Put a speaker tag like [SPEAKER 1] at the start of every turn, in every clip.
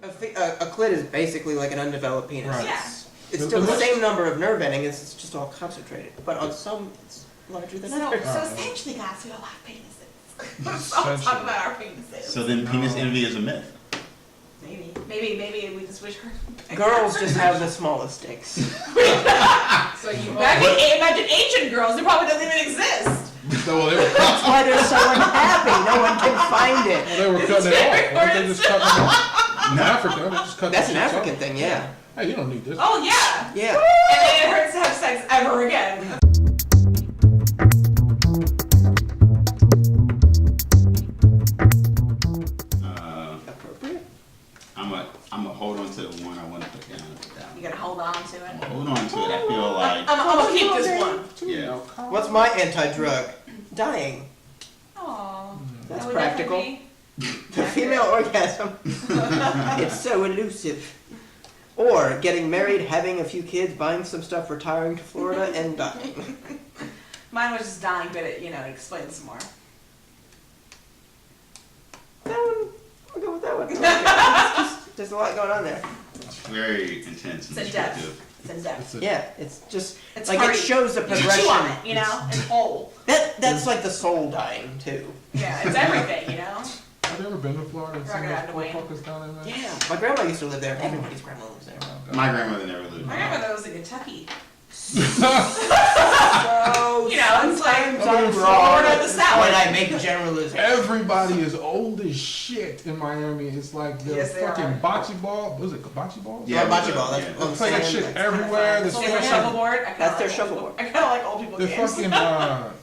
[SPEAKER 1] A clit is basically like an undeveloped penis.
[SPEAKER 2] Right.
[SPEAKER 3] Yeah.
[SPEAKER 1] It's still the same number of nerve endings, it's just all concentrated. But on some, it's larger than others.
[SPEAKER 3] So essentially, guys, we all have penises. Let's all talk about our penises.
[SPEAKER 4] So then penis envy is a myth.
[SPEAKER 3] Maybe we just wish her.
[SPEAKER 1] Girls just have the smallest dicks.
[SPEAKER 3] So you imagine ancient girls, it probably doesn't even exist.
[SPEAKER 1] That's why they're so unhappy. No one can find it.
[SPEAKER 2] Well, they were cutting it off. Why didn't they just cut it off? In Africa, they just cut
[SPEAKER 1] That's
[SPEAKER 2] the
[SPEAKER 1] an
[SPEAKER 2] shit
[SPEAKER 1] African
[SPEAKER 2] off.
[SPEAKER 1] thing, yeah.
[SPEAKER 2] Hey, you don't need this.
[SPEAKER 3] Oh yeah.
[SPEAKER 1] Yeah.
[SPEAKER 3] And then it hurts to have sex ever again.
[SPEAKER 1] Appropriate?
[SPEAKER 4] I'm gonna hold on to the one I want to put down.
[SPEAKER 3] You gotta hold on to it.
[SPEAKER 4] Hold on to it. I feel like
[SPEAKER 3] I'm gonna keep this one.
[SPEAKER 4] yeah.
[SPEAKER 1] What's my anti-drug? Dying.
[SPEAKER 3] Aww.
[SPEAKER 1] That's practical. The female orgasm. It's so elusive. Or getting married, having a few kids, buying some stuff, retiring to Florida, and dying.
[SPEAKER 3] Mine was just dying, but it explains some more.
[SPEAKER 1] That one, I'll go with that one. There's a lot going on there.
[SPEAKER 4] It's very intense and
[SPEAKER 3] It's in depth.
[SPEAKER 4] descriptive.
[SPEAKER 3] It's in depth.
[SPEAKER 1] Yeah, it's just
[SPEAKER 3] It's
[SPEAKER 1] like
[SPEAKER 3] hard.
[SPEAKER 1] it shows the
[SPEAKER 3] You
[SPEAKER 1] progression.
[SPEAKER 3] chew on it, it's whole.
[SPEAKER 1] That's like the soul dying too.
[SPEAKER 3] Yeah, it's everything,
[SPEAKER 2] Have you ever been to Florida and seen
[SPEAKER 3] Rock it out,
[SPEAKER 2] those
[SPEAKER 3] Dwayne.
[SPEAKER 2] motherfuckers down there, man?
[SPEAKER 1] Yeah, my grandma used to live there. Everybody's grandma lives there.
[SPEAKER 4] My grandmother never lived.
[SPEAKER 3] My grandmother was in Kentucky.
[SPEAKER 1] So
[SPEAKER 3] It's like
[SPEAKER 1] sometimes I'm wrong
[SPEAKER 3] Florida the South.
[SPEAKER 1] when I make generalizations.
[SPEAKER 2] Everybody is old as shit in Miami. It's like the
[SPEAKER 3] Yes, they
[SPEAKER 2] fucking
[SPEAKER 3] are.
[SPEAKER 2] bocce ball. What is it, bocce ball?
[SPEAKER 1] Yeah, bocce ball. That's
[SPEAKER 4] yeah.
[SPEAKER 1] what I'm
[SPEAKER 2] They play that
[SPEAKER 1] saying.
[SPEAKER 2] shit everywhere. This
[SPEAKER 3] It's like a
[SPEAKER 2] fucking,
[SPEAKER 3] shuffleboard.
[SPEAKER 1] That's their shuffleboard.
[SPEAKER 3] I kind of like old people
[SPEAKER 2] the
[SPEAKER 3] games.
[SPEAKER 2] fucking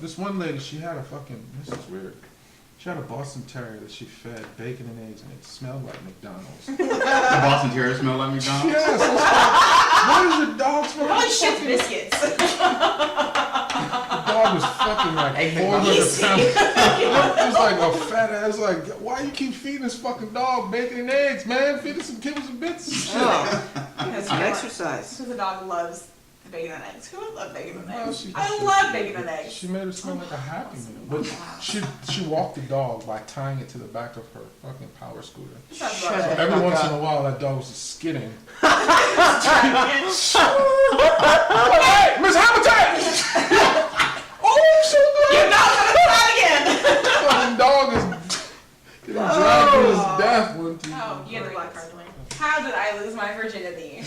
[SPEAKER 2] this one lady, she had a fucking, this is weird. She had a Boston Terrier that she fed bacon and eggs, and it smelled like McDonald's.
[SPEAKER 4] The Boston Terrier smell like McDonald's.
[SPEAKER 2] Yes, it's like, why does the dog smell
[SPEAKER 3] Probably
[SPEAKER 2] like
[SPEAKER 3] shit
[SPEAKER 2] fucking?
[SPEAKER 3] biscuits.
[SPEAKER 2] The dog was fucking like
[SPEAKER 1] Egg
[SPEAKER 2] 400
[SPEAKER 3] Easy.
[SPEAKER 2] pounds. It was like a fat ass. Like, why you keep feeding this fucking dog bacon and eggs, man? Feed it some kibbles and bits and shit.
[SPEAKER 1] Oh, that's an exercise.
[SPEAKER 3] Because the dog loves the bacon and eggs. Who would love bacon and
[SPEAKER 2] Well,
[SPEAKER 3] eggs? I love bacon and eggs.
[SPEAKER 2] She made it smell like a Happy Meal. But she walked the dog by tying it to the back of her fucking power scooter.
[SPEAKER 3] Shut
[SPEAKER 1] Shut
[SPEAKER 3] up.
[SPEAKER 1] up.
[SPEAKER 2] Every
[SPEAKER 1] Oh,
[SPEAKER 2] once
[SPEAKER 1] God.
[SPEAKER 2] in a while, that dog was just skidding.
[SPEAKER 3] Hey,
[SPEAKER 2] Miss Habitat! Oh, so good!
[SPEAKER 3] you're not gonna try again.
[SPEAKER 2] Fucking dog is getting dragged to his death one time.
[SPEAKER 3] Oh, you get the black card, Dwayne. How did I lose my virginity?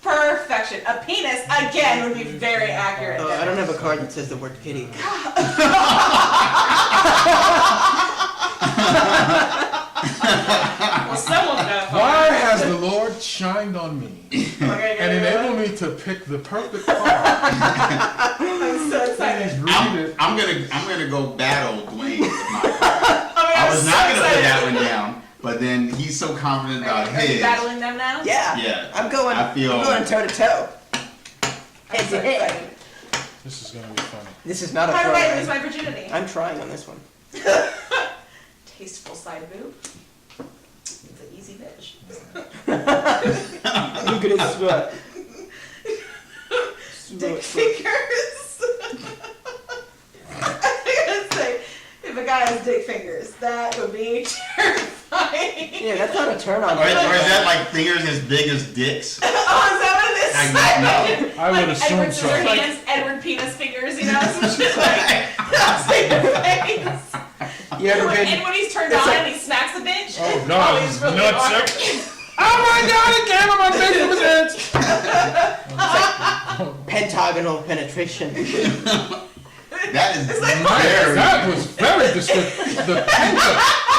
[SPEAKER 3] Perfection. A penis, again, would be very accurate.
[SPEAKER 1] I don't have a card that says the word kitty.
[SPEAKER 3] Well, someone got
[SPEAKER 2] Why has the Lord shined on me and enabled me to pick the perfect card?
[SPEAKER 3] I'm so excited.
[SPEAKER 2] Please read it.
[SPEAKER 4] I'm gonna go battle Dwayne with my card.
[SPEAKER 3] I
[SPEAKER 4] I was not gonna put that one down, but then he's so confident about
[SPEAKER 3] Are you
[SPEAKER 4] his.
[SPEAKER 3] battling them now?
[SPEAKER 1] Yeah.
[SPEAKER 4] Yeah.
[SPEAKER 1] I'm going toe to toe.
[SPEAKER 3] I'm so excited.
[SPEAKER 2] This is gonna be funny.
[SPEAKER 1] This is not a
[SPEAKER 3] How did I lose
[SPEAKER 1] pro.
[SPEAKER 3] my virginity?
[SPEAKER 1] I'm trying on this one.
[SPEAKER 3] Tasteful side boob. It's an easy bitch.
[SPEAKER 1] Look at his sweat.
[SPEAKER 3] Dick fingers. I gotta say, if a guy has dick fingers, that would be terrifying.
[SPEAKER 1] Yeah, that's not a turn on.
[SPEAKER 4] Or is that like fingers as big as dicks?
[SPEAKER 3] Oh, is that what it is?
[SPEAKER 4] I don't know.
[SPEAKER 2] I would assume
[SPEAKER 3] Edward
[SPEAKER 2] so.
[SPEAKER 3] Scissorhands, Edward Penis Fingers, some shit like that's like your face.
[SPEAKER 1] You ever
[SPEAKER 3] And
[SPEAKER 1] been?
[SPEAKER 3] when he's turned
[SPEAKER 1] It's
[SPEAKER 3] on
[SPEAKER 1] like-
[SPEAKER 3] and he smacks the bitch,
[SPEAKER 2] Oh God,
[SPEAKER 3] he's
[SPEAKER 2] it's
[SPEAKER 3] really
[SPEAKER 2] nuts.
[SPEAKER 3] hard.
[SPEAKER 2] Oh my God, it came on my face from his hands.
[SPEAKER 1] Pentagonal penetration.
[SPEAKER 4] That is very.
[SPEAKER 2] That was very descriptive. The penta,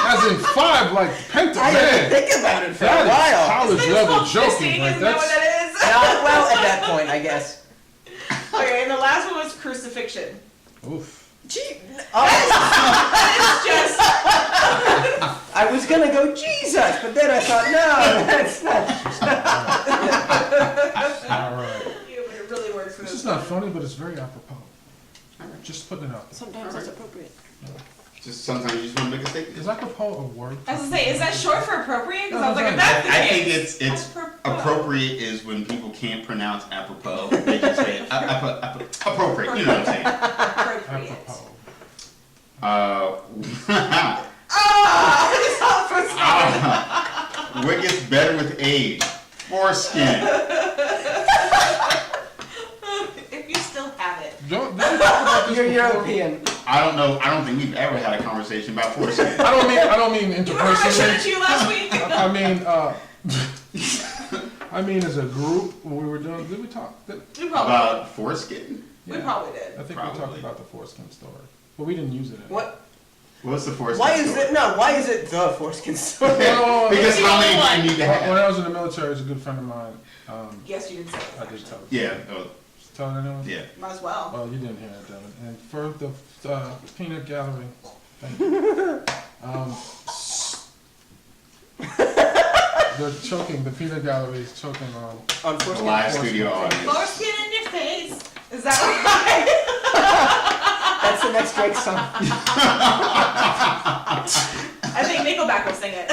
[SPEAKER 2] as in 5, like penta,
[SPEAKER 1] I had to
[SPEAKER 2] man.
[SPEAKER 1] think about it for a
[SPEAKER 2] That is
[SPEAKER 1] while.
[SPEAKER 2] college
[SPEAKER 3] This thing's
[SPEAKER 2] level
[SPEAKER 3] called
[SPEAKER 2] joking.
[SPEAKER 3] fisting,
[SPEAKER 2] Like
[SPEAKER 3] isn't that what
[SPEAKER 2] that's.
[SPEAKER 3] that is?
[SPEAKER 1] Well, at that point, I guess.
[SPEAKER 3] Okay, and the last one was crucifixion.
[SPEAKER 2] Oof.
[SPEAKER 1] Gee,
[SPEAKER 3] It's just,
[SPEAKER 1] I was gonna go Jesus, but then I thought, no, that's not.
[SPEAKER 2] All right.
[SPEAKER 3] yeah, but it really works for
[SPEAKER 2] This
[SPEAKER 3] this.
[SPEAKER 2] is not funny, but it's very apropos. Just putting it out there.
[SPEAKER 1] Sometimes that's appropriate.
[SPEAKER 4] Just sometimes you just want to make a statement.
[SPEAKER 2] Is apropos a word?
[SPEAKER 3] I was gonna say, is that short for appropriate? Because I was like, if
[SPEAKER 2] No,
[SPEAKER 3] that's the
[SPEAKER 4] I think
[SPEAKER 3] case,
[SPEAKER 4] it's
[SPEAKER 3] apropos.
[SPEAKER 4] appropriate is when people can't pronounce apropos. They just say appropriate. You know what I'm saying?
[SPEAKER 3] Appropriate.
[SPEAKER 2] Apropos.
[SPEAKER 3] Ah, it's all for
[SPEAKER 4] What gets better with age? Foreskin.
[SPEAKER 3] If you still have it.
[SPEAKER 2] Did we talk about this
[SPEAKER 1] You're
[SPEAKER 2] before?
[SPEAKER 1] European.
[SPEAKER 4] I don't know. I don't think we've ever had a conversation about foreskin.
[SPEAKER 2] I don't mean
[SPEAKER 3] Remember I showed it
[SPEAKER 2] interpersonally.
[SPEAKER 3] to you last week?
[SPEAKER 2] I mean as a group when we were doing. Did we talk?
[SPEAKER 3] We probably
[SPEAKER 4] About foreskin?
[SPEAKER 3] did. We probably did.
[SPEAKER 2] I think we
[SPEAKER 4] Probably.
[SPEAKER 2] talked about the foreskin story, but we didn't use it.
[SPEAKER 1] What?
[SPEAKER 4] What's the foreskin?
[SPEAKER 1] Why is
[SPEAKER 4] story?
[SPEAKER 1] it no? Why is it the foreskin story?
[SPEAKER 2] Well,
[SPEAKER 4] Because
[SPEAKER 3] It's
[SPEAKER 4] how
[SPEAKER 3] the
[SPEAKER 4] many
[SPEAKER 3] only
[SPEAKER 4] do you need to
[SPEAKER 2] When
[SPEAKER 4] have?
[SPEAKER 2] I was in the military, it was a good friend of mine.
[SPEAKER 3] Yes, you did say it.
[SPEAKER 2] I did tell.
[SPEAKER 4] Yeah. Oh,
[SPEAKER 2] Tell anyone?
[SPEAKER 4] yeah.
[SPEAKER 3] Might as well.
[SPEAKER 2] Well, you didn't hear it, Devon. And for the peanut gallery, thank you. They're choking. The peanut gallery is choking on.
[SPEAKER 1] On
[SPEAKER 4] The
[SPEAKER 1] foreskin.
[SPEAKER 4] live studio audience.
[SPEAKER 3] Foreskin in your face. Is that right?
[SPEAKER 1] That's the next Drake song.
[SPEAKER 3] I think Nickelback will sing it.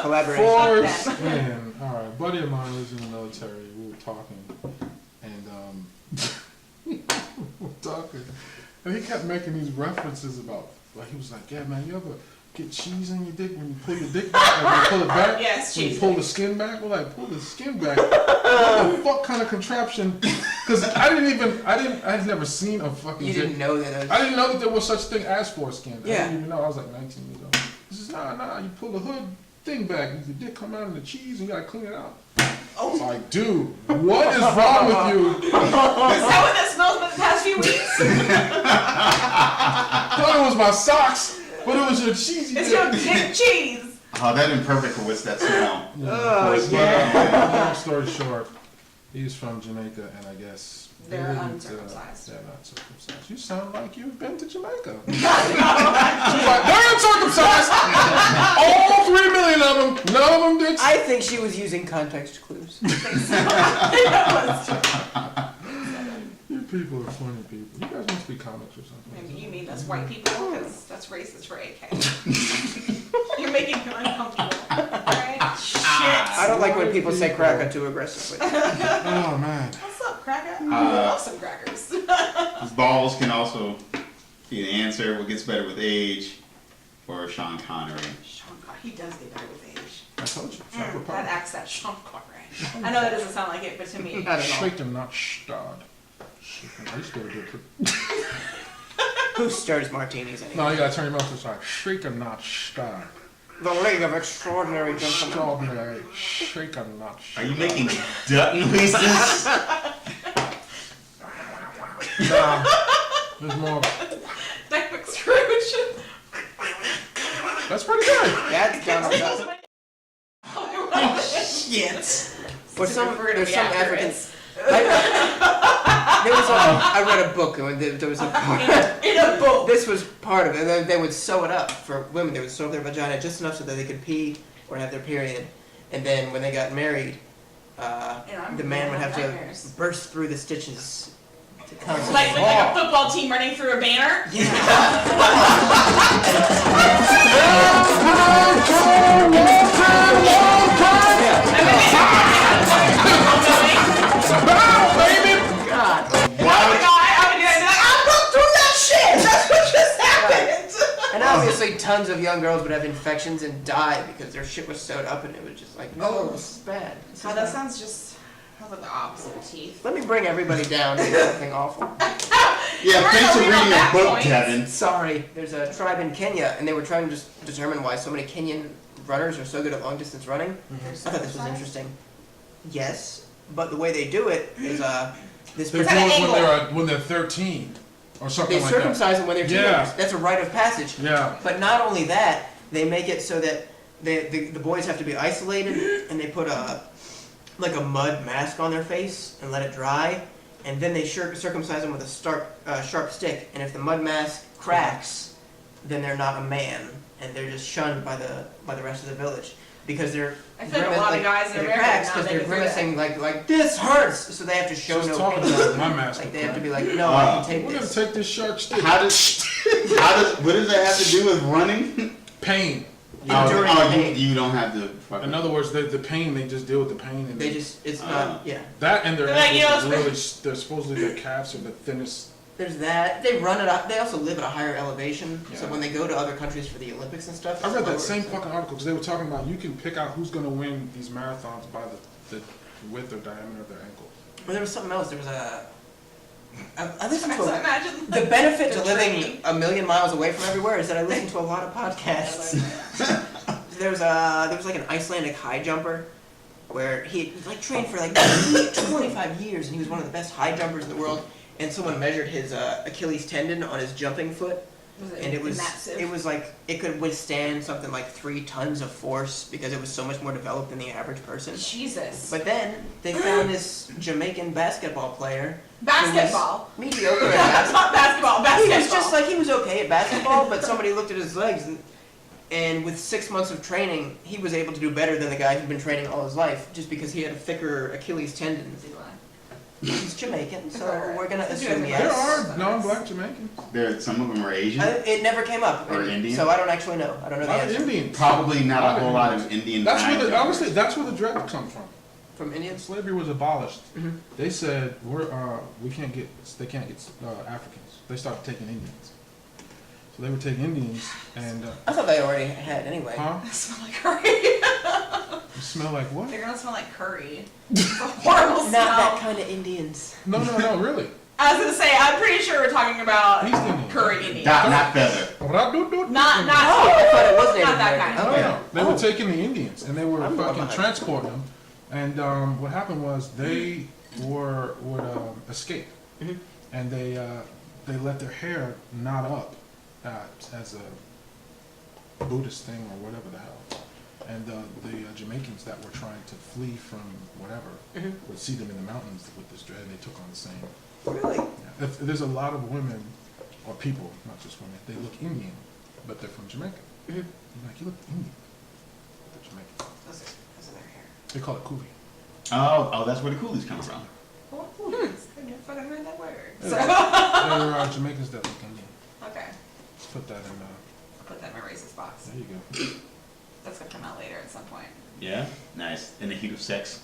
[SPEAKER 1] Collaboration.
[SPEAKER 2] Foreskin. All right, buddy of mine was in the military. We were talking, and we were talking, and he kept making these references about. Like he was like, "Yeah, man, you ever get cheese in your dick when you pull your dick back, like when you pull it back?
[SPEAKER 3] Yes,
[SPEAKER 2] when you
[SPEAKER 3] cheese.
[SPEAKER 2] pull the skin back? We're like, pull the skin back. What the fuck kind of contraption? Because I had never seen a fucking.
[SPEAKER 1] You
[SPEAKER 2] dick.
[SPEAKER 1] didn't know that.
[SPEAKER 2] I didn't know that there was such thing as foreskin. I
[SPEAKER 1] Yeah.
[SPEAKER 2] didn't even know. I was like 19 years old. He says, nah, you pull the hood thing back, and your dick come out in the cheese, and you gotta clean it out. I was like, dude, what is wrong with you?
[SPEAKER 3] Is that what that smells for the past few weeks?
[SPEAKER 2] I thought it was my socks, but it was your cheesy
[SPEAKER 3] It's
[SPEAKER 2] dick.
[SPEAKER 3] your dick cheese.
[SPEAKER 4] Oh, that imperfect. What's that smell?
[SPEAKER 1] Oh,
[SPEAKER 4] Foreskin.
[SPEAKER 1] yeah.
[SPEAKER 2] Long story short, he's from Jamaica, and I guess
[SPEAKER 3] They're
[SPEAKER 2] they didn't,
[SPEAKER 3] uncircumcised.
[SPEAKER 2] they're not circumcised. You sound like you've been to Jamaica. She's like, they're uncircumcised. All 3 million of them. None of them did.
[SPEAKER 1] I think she was using context clues.
[SPEAKER 2] You people are funny people. You guys must be comics or something.
[SPEAKER 3] Maybe you mean that's white people, because that's racist for AK. You're making me uncomfortable. Alright? Shit.
[SPEAKER 1] I don't like when people say cracker too aggressively.
[SPEAKER 2] Oh man.
[SPEAKER 3] What's up, cracker? I love some crackers.
[SPEAKER 4] His balls can also be an answer. What gets better with age? For Sean Connery.
[SPEAKER 3] Sean Connery, he does get better with age.
[SPEAKER 2] I told you. Chocolate
[SPEAKER 3] That
[SPEAKER 2] pie.
[SPEAKER 3] accent, Sean Connery. I know that doesn't sound like it, but to me,
[SPEAKER 1] Not at all.
[SPEAKER 2] Shaken, not starred. Shaken. I used to do it.
[SPEAKER 1] Who stirs martinis anyway?
[SPEAKER 2] No, you gotta turn your mouth to the side. Shaken, not starred.
[SPEAKER 1] The League of Extraordinary Gentlemen.
[SPEAKER 2] Strawberry. Shaken, not
[SPEAKER 4] Are
[SPEAKER 2] starred.
[SPEAKER 4] you making duck noises?
[SPEAKER 2] Nah. There's more.
[SPEAKER 3] Dick McScrooge.
[SPEAKER 2] That's pretty good.
[SPEAKER 1] That's Donald Duck.
[SPEAKER 4] Shit.
[SPEAKER 1] Or some,
[SPEAKER 3] We're gonna
[SPEAKER 1] there's
[SPEAKER 3] be
[SPEAKER 1] some
[SPEAKER 3] accurate.
[SPEAKER 1] Africans. I read a book and there was a
[SPEAKER 3] In a book.
[SPEAKER 1] This was part of it. They would sew it up for women. They would sew up their vagina just enough so that they could pee or have their period. And then when they got married, the man would have to
[SPEAKER 3] nightmares.
[SPEAKER 1] burst through the stitches to constantly.
[SPEAKER 3] Like a football team running through a banner.
[SPEAKER 1] God.
[SPEAKER 3] I broke through that shit. That's what just happened.
[SPEAKER 1] And obviously, tons of young girls would have infections and die because their shit was sewed up, and it was just like, no, this is bad. This is
[SPEAKER 3] Oh, that
[SPEAKER 1] bad.
[SPEAKER 3] sounds like the opposite of teeth.
[SPEAKER 1] Let me bring everybody down to something awful.
[SPEAKER 4] Yeah,
[SPEAKER 3] We're
[SPEAKER 4] thanks for
[SPEAKER 3] gonna read on
[SPEAKER 4] reading
[SPEAKER 3] that
[SPEAKER 4] a book,
[SPEAKER 3] point.
[SPEAKER 4] Kevin.
[SPEAKER 1] Sorry, there's a tribe in Kenya, and they were trying to just determine why so many Kenyan runners are so good at long distance running. I thought this was interesting. Yes, but the way they do it is this
[SPEAKER 2] They do
[SPEAKER 1] particular.
[SPEAKER 2] it when they're 13 or something
[SPEAKER 1] They
[SPEAKER 2] like that.
[SPEAKER 1] circumcise them when they're teenagers.
[SPEAKER 2] Yeah.
[SPEAKER 1] That's a rite of passage.
[SPEAKER 2] Yeah.
[SPEAKER 1] But not only that, they make it so that the boys have to be isolated, and they put a mud mask on their face and let it dry, and then they circumcise them with a sharp stick. And if the mud mask cracks, then they're not a man, and they're just shunned by the rest of the village because they're.
[SPEAKER 3] I feel like a lot of guys in
[SPEAKER 1] it
[SPEAKER 3] America
[SPEAKER 1] cracks
[SPEAKER 3] now
[SPEAKER 1] because
[SPEAKER 3] they
[SPEAKER 1] they're
[SPEAKER 3] can do that.
[SPEAKER 1] grimacing like this hurts, so they have to show
[SPEAKER 2] Just
[SPEAKER 1] no
[SPEAKER 2] talking
[SPEAKER 1] pain.
[SPEAKER 2] about my mask.
[SPEAKER 1] Like they have to be like, no, I can take
[SPEAKER 2] We're gonna
[SPEAKER 1] this.
[SPEAKER 2] take this shark stick.
[SPEAKER 4] What does that have to do with running?
[SPEAKER 2] Pain.
[SPEAKER 1] Enduring pain.
[SPEAKER 4] You don't have to fucking.
[SPEAKER 2] In other words, the pain, they just deal with the pain. And
[SPEAKER 1] They just, it's not, yeah.
[SPEAKER 2] that and their
[SPEAKER 3] They're like,
[SPEAKER 2] ankles
[SPEAKER 3] you know,
[SPEAKER 2] are really, they're supposedly their calves are the thinnest
[SPEAKER 1] There's that. They run it up. They also live at a higher elevation, so
[SPEAKER 2] Yeah.
[SPEAKER 1] when they go to other countries for the Olympics and stuff.
[SPEAKER 2] I read that
[SPEAKER 1] it's
[SPEAKER 2] same
[SPEAKER 1] lower.
[SPEAKER 2] fucking article because they were talking about you can pick out who's going to win these marathons by the width or diameter of their ankle.
[SPEAKER 1] But there was something else. There was I listened to
[SPEAKER 3] So
[SPEAKER 1] a,
[SPEAKER 3] imagine
[SPEAKER 1] the benefit to
[SPEAKER 3] the
[SPEAKER 1] living
[SPEAKER 3] training.
[SPEAKER 1] a million miles away from everywhere is that I listen to a lot of podcasts. There was like an Icelandic high jumper where he like trained for like 25 years and he was one of the best high jumpers in the world. And someone measured his Achilles tendon on his jumping foot, and it was like it could withstand something like 3 tons of force because it was so much more developed than the average person.
[SPEAKER 3] Jesus.
[SPEAKER 1] But then they found this Jamaican basketball player.
[SPEAKER 3] Basketball.
[SPEAKER 1] Who was mediocre at
[SPEAKER 3] That's
[SPEAKER 1] basketball.
[SPEAKER 3] not basketball.
[SPEAKER 1] He
[SPEAKER 3] Basketball.
[SPEAKER 1] was just like, he was okay at basketball, but somebody looked at his legs, and with 6 months of training, he was able to do better than the guy who'd been training all his life, just because he had a thicker Achilles tendon. He's Jamaican, so we're gonna assume
[SPEAKER 2] There
[SPEAKER 1] yes.
[SPEAKER 2] are non-black Jamaicans.
[SPEAKER 4] Some of them are Asian.
[SPEAKER 1] It never came up,
[SPEAKER 4] Or Indian?
[SPEAKER 1] so I don't actually know. I don't know the answer.
[SPEAKER 2] Indians.
[SPEAKER 4] Probably not a whole lot of Indian.
[SPEAKER 2] That's
[SPEAKER 4] high
[SPEAKER 2] where
[SPEAKER 4] jumpers.
[SPEAKER 2] honestly, that's where the dread comes from.
[SPEAKER 1] From Indians?
[SPEAKER 2] Slavery was abolished.
[SPEAKER 1] Mhm.
[SPEAKER 2] They said they can't get Africans. They started taking Indians. So they would take Indians and
[SPEAKER 1] I thought they already had anyway.
[SPEAKER 2] huh?
[SPEAKER 3] They smell like curry.
[SPEAKER 2] You smell like what?
[SPEAKER 3] They're gonna smell like curry. It's a horrible
[SPEAKER 1] Not
[SPEAKER 3] smell.
[SPEAKER 1] that kind of Indians.
[SPEAKER 2] No, really.
[SPEAKER 3] I was gonna say, I'm pretty sure we're talking about
[SPEAKER 2] East Indian.
[SPEAKER 3] curry Indian.
[SPEAKER 4] Not feather.
[SPEAKER 3] Not
[SPEAKER 1] Oh, I thought it was Native
[SPEAKER 3] Not that
[SPEAKER 1] American.
[SPEAKER 3] kind.
[SPEAKER 1] Oh,
[SPEAKER 2] Yeah, they were taking the Indians and they were
[SPEAKER 1] I'm going
[SPEAKER 2] fucking
[SPEAKER 1] behind.
[SPEAKER 2] transporting them. And what happened was they would escape,
[SPEAKER 1] Mhm.
[SPEAKER 2] and they let their hair knot up as a Buddhist thing or whatever the hell. And the Jamaicans that were trying to flee from whatever
[SPEAKER 1] Mhm.
[SPEAKER 2] would see them in the mountains with this dread, and they took on the same.
[SPEAKER 1] Really?
[SPEAKER 2] Yeah. There's a lot of women or people, not just women, they look Indian, but they're from Jamaica.
[SPEAKER 1] Mhm.
[SPEAKER 2] You're like, you look Indian. They're Jamaican.
[SPEAKER 3] Those are their hair.
[SPEAKER 2] They call it coolie.
[SPEAKER 4] Oh, that's where the coolies come from.
[SPEAKER 3] Oh, I never fucking heard that word.
[SPEAKER 2] Yeah.
[SPEAKER 3] So,
[SPEAKER 2] There are Jamaicans that look Indian.
[SPEAKER 3] okay.
[SPEAKER 2] Let's put that in.
[SPEAKER 3] I'll put that in my racist box.
[SPEAKER 2] There you go.
[SPEAKER 3] That's gonna come out later at some point.
[SPEAKER 4] Yeah, nice. In the heat of sex.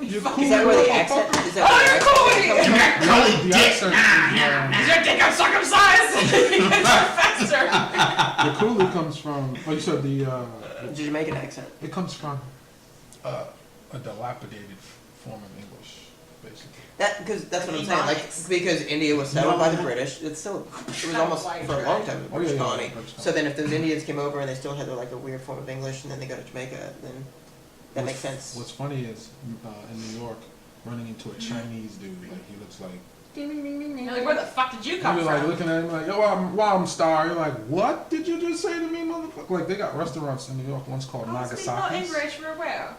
[SPEAKER 2] You're
[SPEAKER 3] Fucking-
[SPEAKER 1] Is that where the accent? Is that where the accent
[SPEAKER 3] Oh,
[SPEAKER 1] comes
[SPEAKER 3] you're
[SPEAKER 1] from?
[SPEAKER 3] cool!
[SPEAKER 2] The accent
[SPEAKER 3] Is your dick uncircumcised? Faster.
[SPEAKER 2] the coolie comes from. Oh, you said the.
[SPEAKER 1] The Jamaican accent.
[SPEAKER 2] It comes from a dilapidated form of English, basically.
[SPEAKER 1] That's what I'm saying. Like, because India was settled by the British, it was almost for a long time a
[SPEAKER 2] Oh,
[SPEAKER 1] British
[SPEAKER 2] yeah,
[SPEAKER 1] colony.
[SPEAKER 2] British colony.
[SPEAKER 1] So then, if those Indians came over and they still had like a weird form of English, and then they go to Jamaica, then that makes sense.
[SPEAKER 2] What's funny is in New York, running into a Chinese dude, like he looks like.
[SPEAKER 3] You're like, where the fuck did you come
[SPEAKER 2] You're like
[SPEAKER 3] from?
[SPEAKER 2] looking at him like, yo, I'm star. You're like, what did you just say to me, motherfucker? Like they got restaurants in New York. One's called
[SPEAKER 3] I speak no
[SPEAKER 2] Nagasaki's.
[SPEAKER 3] English real well.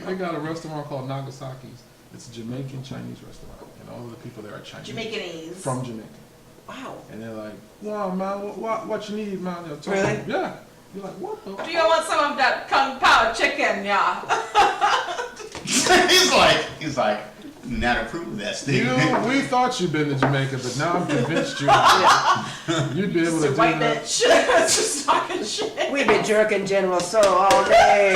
[SPEAKER 2] They got a restaurant called Nagasaki's. It's a Jamaican Chinese restaurant, and all of the people there are Chinese.
[SPEAKER 3] Jamaicanese.
[SPEAKER 2] From Jamaica.
[SPEAKER 1] Wow.
[SPEAKER 2] And they're like, wow, man, what you need, man? They're talking-
[SPEAKER 1] Really?
[SPEAKER 2] Yeah. You're like, what the?
[SPEAKER 3] Do you want some of that Kung Pao chicken, yeah?
[SPEAKER 4] he's like, not approve of that thing.
[SPEAKER 2] We thought you'd been to Jamaica, but now I'm convinced you'd be able to
[SPEAKER 3] Just a
[SPEAKER 2] do
[SPEAKER 3] white
[SPEAKER 2] that.
[SPEAKER 3] bitch. Just talking shit.
[SPEAKER 1] We've been jerking General So all day.